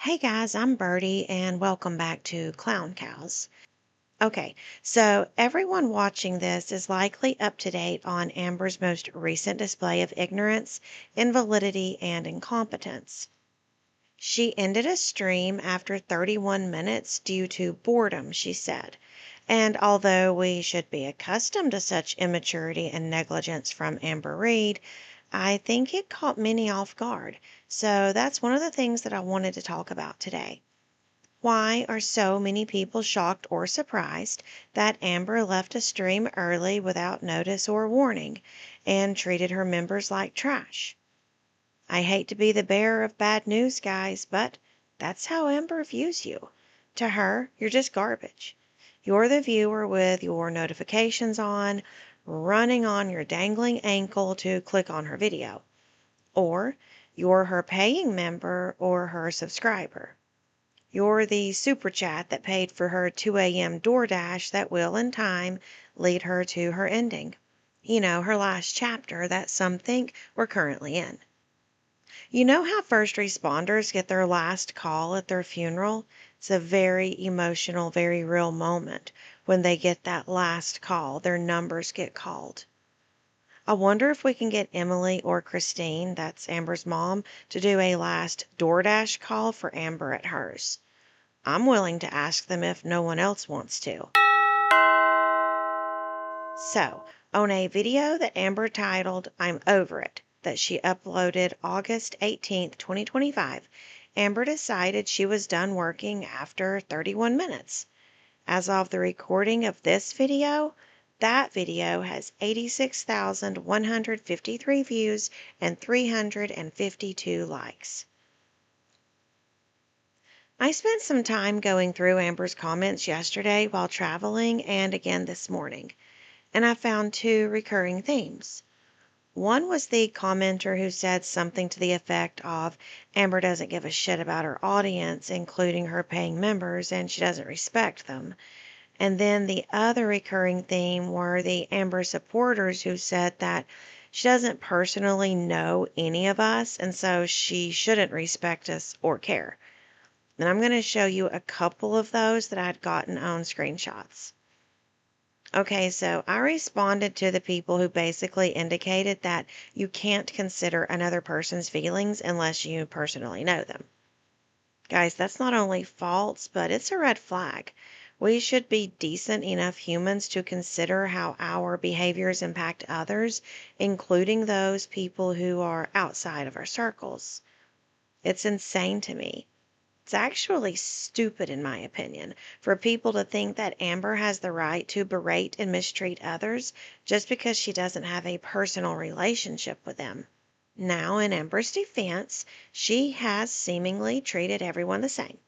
Hey guys, I'm Birdie and welcome back to Clown Cows. Okay, so everyone watching this is likely up to date on Amber's most recent display of ignorance, invalidity, and incompetence. She ended a stream after 31 minutes due to boredom, she said. And although we should be accustomed to such immaturity and negligence from Amber Reid, I think it caught many off guard. So that's one of the things that I wanted to talk about today. Why are so many people shocked or surprised that Amber left a stream early without notice or warning and treated her members like trash? I hate to be the bearer of bad news, guys, but that's how Amber views you. To her, you're just garbage. You're the viewer with your notifications on, running on your dangling ankle to click on her video. Or you're her paying member or her subscriber. You're the super chat that paid for her 2 a.m. DoorDash that will, in time, lead her to her ending. Her last chapter that some think we're currently in. You know how first responders get their last call at their funeral? It's a very emotional, very real moment when they get that last call, their numbers get called. I wonder if we can get Emily or Christine, that's Amber's mom, to do a last DoorDash call for Amber at hers. I'm willing to ask them if no one else wants to. So, on a video that Amber titled "I'm Over It," that she uploaded August 18th, 2025, Amber decided she was done working after 31 minutes. As of the recording of this video, that video has 86,153 views and 352 likes. I spent some time going through Amber's comments yesterday while traveling and again this morning, and I found two recurring themes. One was the commenter who said something to the effect of Amber doesn't give a shit about her audience, including her paying members, and she doesn't respect them. And then the other recurring theme were the Amber supporters who said that she doesn't personally know any of us, and so she shouldn't respect us or care. And I'm going to show you a couple of those that I'd gotten on screenshots. Okay, so I responded to the people who basically indicated that you can't consider another person's feelings unless you personally know them. Guys, that's not only false, but it's a red flag. We should be decent enough humans to consider how our behaviors impact others, including those people who are outside of our circles. It's insane to me. It's actually stupid, in my opinion, for people to think that Amber has the right to berate and mistreat others just because she doesn't have a personal relationship with them. Now, in Amber's defense, she has seemingly treated everyone the same.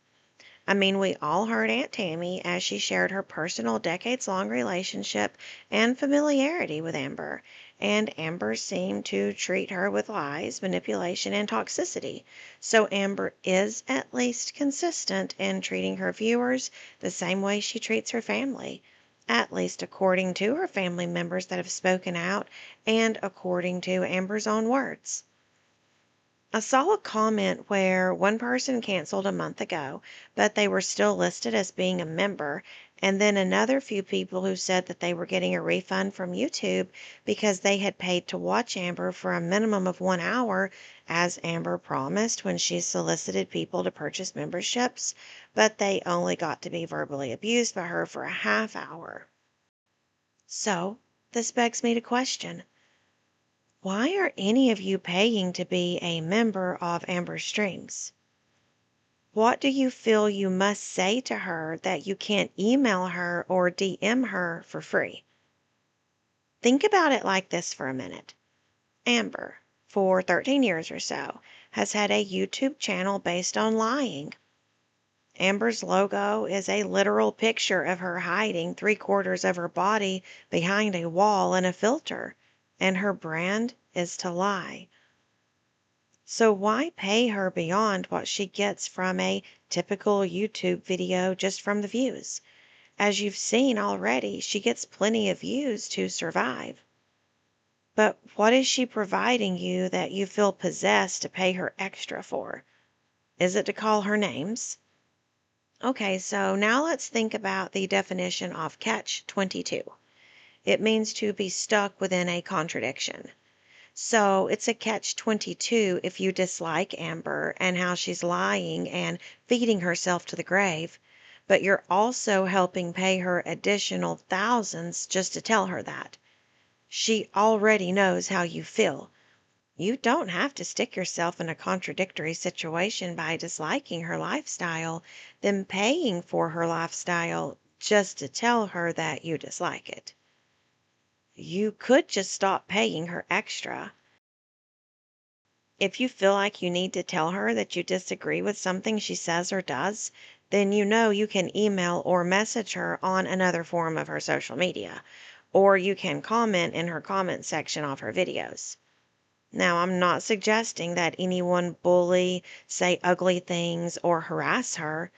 I mean, we all heard Aunt Tammy as she shared her personal decades-long relationship and familiarity with Amber, and Amber seemed to treat her with lies, manipulation, and toxicity. So Amber is at least consistent in treating her viewers the same way she treats her family, at least according to her family members that have spoken out and according to Amber's own words. I saw a comment where one person canceled a month ago, but they were still listed as being a member, and then another few people who said that they were getting a refund from YouTube because they had paid to watch Amber for a minimum of 1 hour, as Amber promised when she solicited people to purchase memberships, but they only got to be verbally abused by her for a half hour. So, this begs me to question, why are any of you paying to be a member of Amber's streams? What do you feel you must say to her that you can't email her or DM her for free? Think about it like this for a minute. Amber, for 13 years or so, has had a YouTube channel based on lying. Amber's logo is a literal picture of her hiding 3/4 of her body behind a wall and a filter, and her brand is to lie. So why pay her beyond what she gets from a typical YouTube video just from the views? As you've seen already, she gets plenty of views to survive. But what is she providing you that you feel possessed to pay her extra for? Is it to call her names? Okay, so now let's think about the definition of catch 22. It means to be stuck within a contradiction. So it's a catch 22 if you dislike Amber and how she's lying and feeding herself to the grave, but you're also helping pay her additional thousands just to tell her that. She already knows how you feel. You don't have to stick yourself in a contradictory situation by disliking her lifestyle, then paying for her lifestyle just to tell her that you dislike it. You could just stop paying her extra. If you feel like you need to tell her that you disagree with something she says or does, then you know you can email or message her on another form of her social media, or you can comment in her comment section of her videos. Now, I'm not suggesting that anyone bully, say ugly things, or harass her,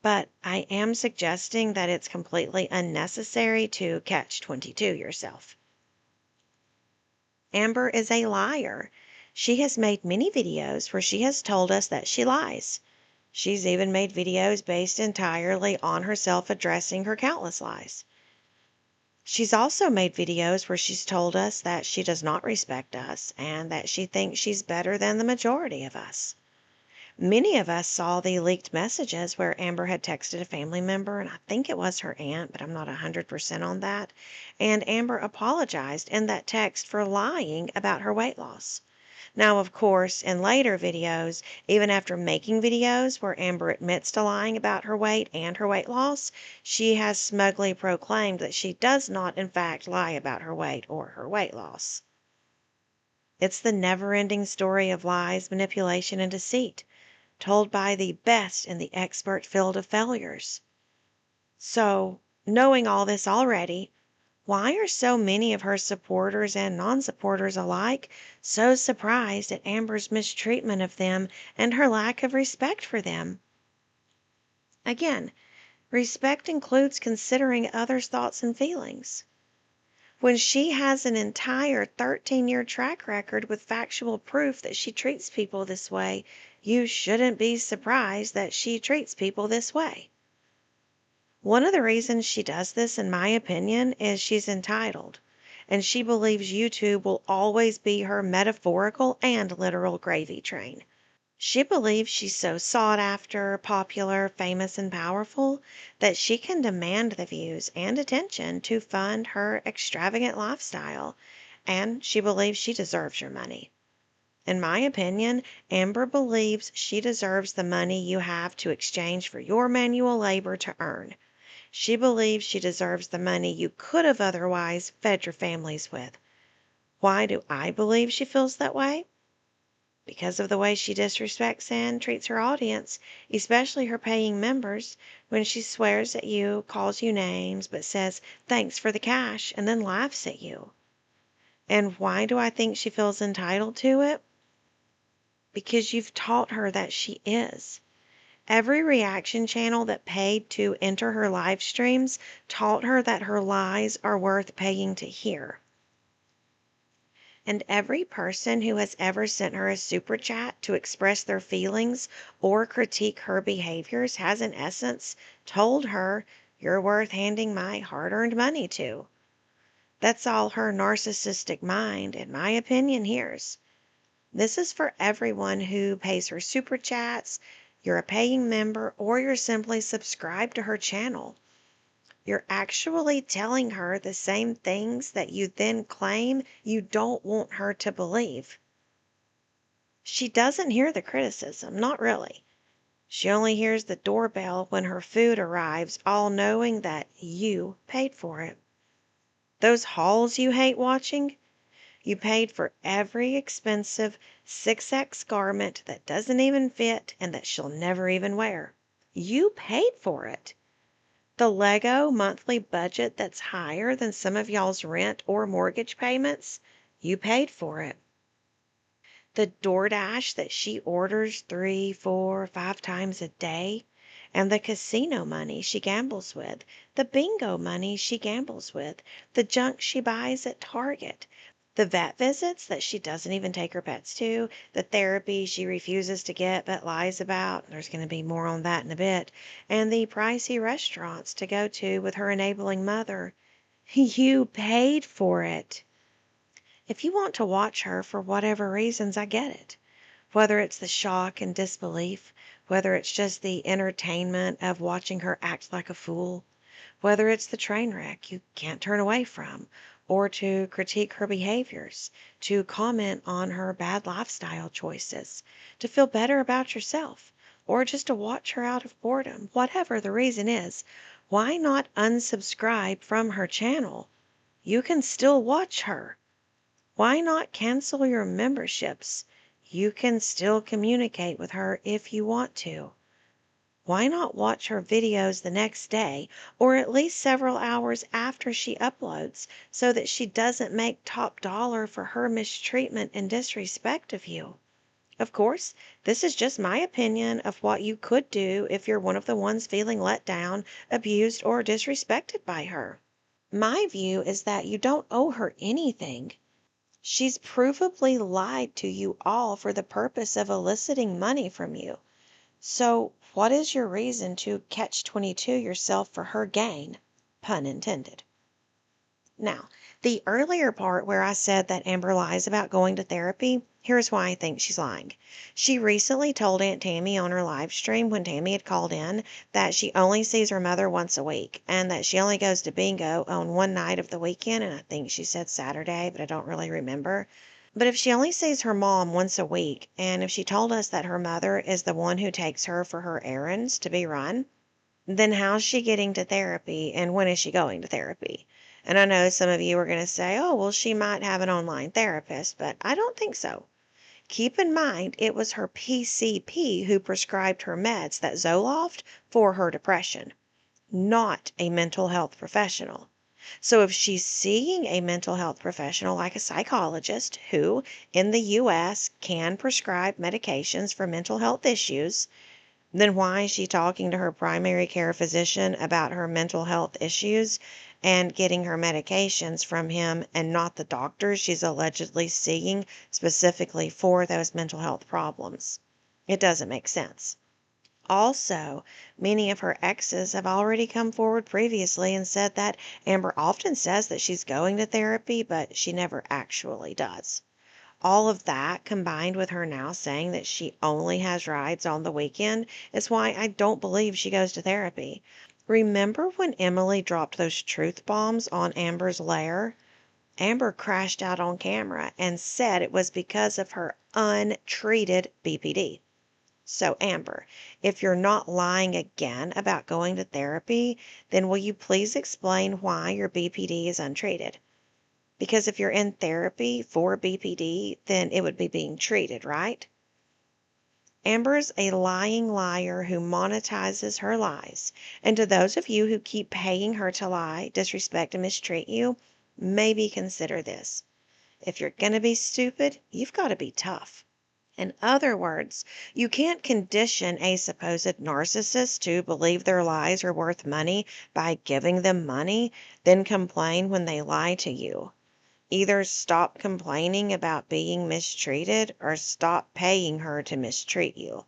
but I am suggesting that it's completely unnecessary to catch 22 yourself. Amber is a liar. She has made many videos where she has told us that she lies. She's even made videos based entirely on herself addressing her countless lies. She's also made videos where she's told us that she does not respect us and that she thinks she's better than the majority of us. Many of us saw the leaked messages where Amber had texted a family member, and I think it was her aunt, but I'm not 100% on that. And Amber apologized in that text for lying about her weight loss. Now, of course, in later videos, even after making videos where Amber admits to lying about her weight and her weight loss, she has smugly proclaimed that she does not, in fact, lie about her weight or her weight loss. It's the never-ending story of lies, manipulation, and deceit, told by the best in the expert field of failures. So, knowing all this already, why are so many of her supporters and non-supporters alike so surprised at Amber's mistreatment of them and her lack of respect for them? Again, respect includes considering others' thoughts and feelings. When she has an entire 13-year track record with factual proof that she treats people this way, you shouldn't be surprised that she treats people this way. One of the reasons she does this, in my opinion, is she's entitled, and she believes YouTube will always be her metaphorical and literal gravy train. She believes she's so sought after, popular, famous, and powerful that she can demand the views and attention to fund her extravagant lifestyle, and she believes she deserves your money. In my opinion, Amber believes she deserves the money you have to exchange for your manual labor to earn. She believes she deserves the money you could have otherwise fed your families with. Why do I believe she feels that way? Because of the way she disrespects and treats her audience, especially her paying members, when she swears at you, calls you names, but says thanks for the cash and then laughs at you. And why do I think she feels entitled to it? Because you've taught her that she is. Every reaction channel that paid to enter her live streams taught her that her lies are worth paying to hear. And every person who has ever sent her a super chat to express their feelings or critique her behaviors has, in essence, told her, "You're worth handing my hard-earned money to." That's all her narcissistic mind, in my opinion, hears. This is for everyone who pays her super chats, you're a paying member, or you're simply subscribed to her channel. You're actually telling her the same things that you then claim you don't want her to believe. She doesn't hear the criticism, not really. She only hears the doorbell when her food arrives, all knowing that you paid for it. Those hauls you hate watching, you paid for every expensive 6X garment that doesn't even fit and that she'll never even wear. You paid for it. The Lego monthly budget that's higher than some of y'all's rent or mortgage payments, you paid for it. The DoorDash that she orders 3, 4, 5 times a day, and the casino money she gambles with, the bingo money she gambles with, the junk she buys at Target, The vet visits that she doesn't even take her pets to, the therapy she refuses to get but lies about, there's going to be more on that in a bit, and the pricey restaurants to go to with her enabling mother. You paid for it. If you want to watch her for whatever reasons, I get it. Whether it's the shock and disbelief, whether it's just the entertainment of watching her act like a fool, whether it's the train wreck you can't turn away from, or to critique her behaviors, to comment on her bad lifestyle choices, to feel better about yourself, or just to watch her out of boredom, whatever the reason is, why not unsubscribe from her channel? You can still watch her. Why not cancel your memberships? You can still communicate with her if you want to. Why not watch her videos the next day or at least several hours after she uploads so that she doesn't make top dollar for her mistreatment and disrespect of you? Of course, this is just my opinion of what you could do if you're one of the ones feeling let down, abused, or disrespected by her. My view is that you don't owe her anything. She's provably lied to you all for the purpose of eliciting money from you. So, what is your reason to catch 22 yourself for her gain? Pun intended. Now, the earlier part where I said that Amber lies about going to therapy, here's why I think she's lying. She recently told Aunt Tammy on her live stream when Tammy had called in that she only sees her mother once a week and that she only goes to bingo on one night of the weekend, and I think she said Saturday, but I don't really remember. But if she only sees her mom once a week, and if she told us that her mother is the one who takes her for her errands to be run, then how's she getting to therapy and when is she going to therapy? And I know some of you are going to say, oh, well, she might have an online therapist, but I don't think so. Keep in mind, it was her PCP who prescribed her meds, that Zoloft, for her depression, not a mental health professional. So if she's seeing a mental health professional like a psychologist who, in the US, can prescribe medications for mental health issues, then why is she talking to her primary care physician about her mental health issues and getting her medications from him and not the doctor she's allegedly seeing specifically for those mental health problems? It doesn't make sense. Also, many of her exes have already come forward previously and said that Amber often says that she's going to therapy, but she never actually does. All of that, combined with her now saying that she only has rides on the weekend, is why I don't believe she goes to therapy. Remember when Emily dropped those truth bombs on Amber's lair? Amber crashed out on camera and said it was because of her untreated BPD. So, Amber, if you're not lying again about going to therapy, then will you please explain why your BPD is untreated? Because if you're in therapy for BPD, then it would be being treated, right? Amber's a lying liar who monetizes her lies. And to those of you who keep paying her to lie, disrespect, and mistreat you, maybe consider this. If you're going to be stupid, you've got to be tough. In other words, you can't condition a supposed narcissist to believe their lies are worth money by giving them money, then complain when they lie to you. Either stop complaining about being mistreated or stop paying her to mistreat you.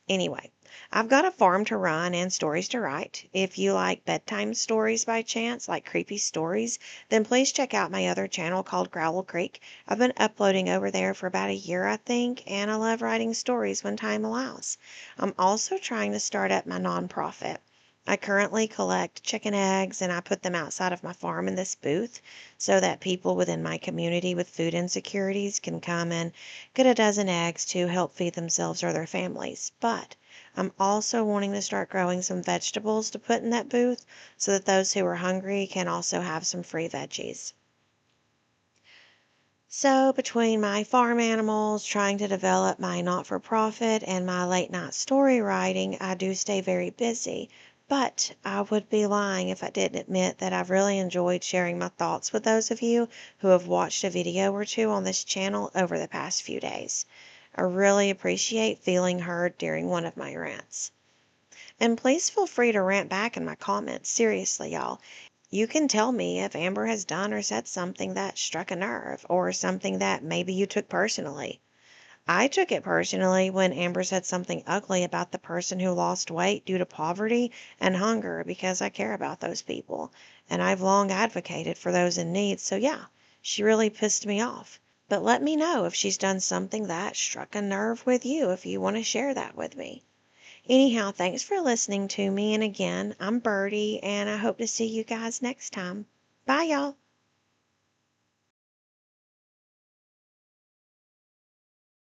Anyway, I've got a farm to run and stories to write. If you like bedtime stories by chance, like creepy stories, then please check out my other channel called Growl Creek. I've been uploading over there for about a year, I think, and I love writing stories when time allows. I'm also trying to start up my nonprofit. I currently collect chicken eggs and I put them outside of my farm in this booth so that people within my community with food insecurities can come and get a dozen eggs to help feed themselves or their families. But I'm also wanting to start growing some vegetables to put in that booth so that those who are hungry can also have some free veggies. So, between my farm animals, trying to develop my not for profit, and my late night story writing, I do stay very busy. But I would be lying if I didn't admit that I've really enjoyed sharing my thoughts with those of you who have watched a video or two on this channel over the past few days. I really appreciate feeling heard during one of my rants. And please feel free to rant back in my comments. Seriously, y'all. You can tell me if Amber has done or said something that struck a nerve, or something that maybe you took personally. I took it personally when Amber said something ugly about the person who lost weight due to poverty and hunger because I care about those people, and I've long advocated for those in need, so yeah, she really pissed me off. But let me know if she's done something that struck a nerve with you if you want to share that with me. Anyhow, thanks for listening to me, and again, I'm Birdie, and I hope to see you guys next time. Bye, y'all.